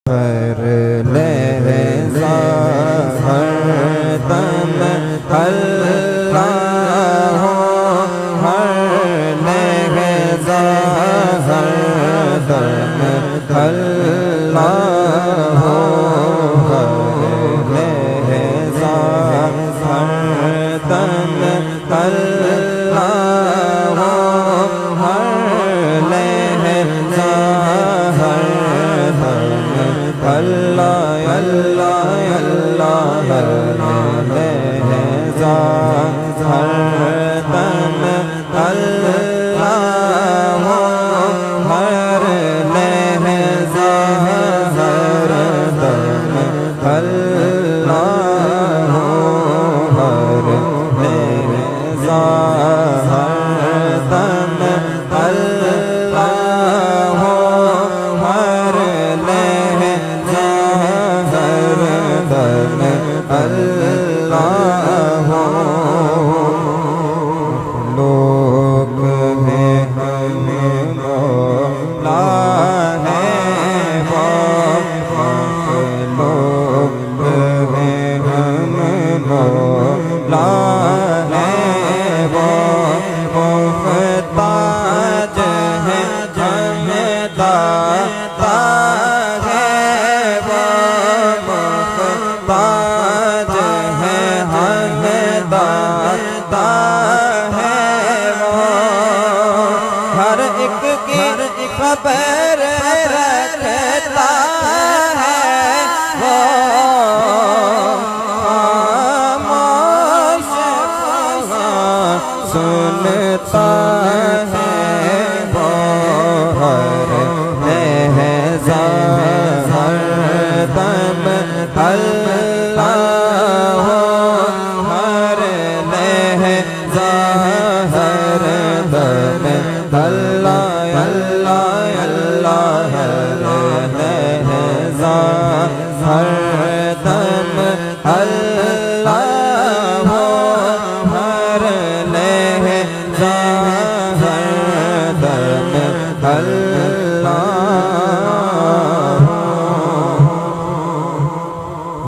ہر لحظہ ہر دم اللہ ہو، ہر لحظہ ہر دم اللہ ہو، ہر لحظہ ہر دم اللہ ہو، ہر لحظہ ہر دم اللہ اللہ اللہ، ہر لحظہ ہر دم اللہ ہو، ہر لحظہ ہر دم اللہ ہو، ہر لحظہ ہر دم اللہ ہو، ہر لحظہ ہر دم اللہ ہو۔ لوگ ہیں ہم مولا ہے وہ، لوگ ہیں ہم مولا ہے وہ، محتاج ہے ہم داتا ہے وہ، محتاج ہے ہم داتا ہے وہ، ہر ایک کی خبر رکھتا ہے وہ، خاموش سنتا ہے وہ، ہر لحظہ ہر دم اللہ ہو، ہر لحظہ ہر دم اللہ اللہ اللہ، ہر لحظہ ہر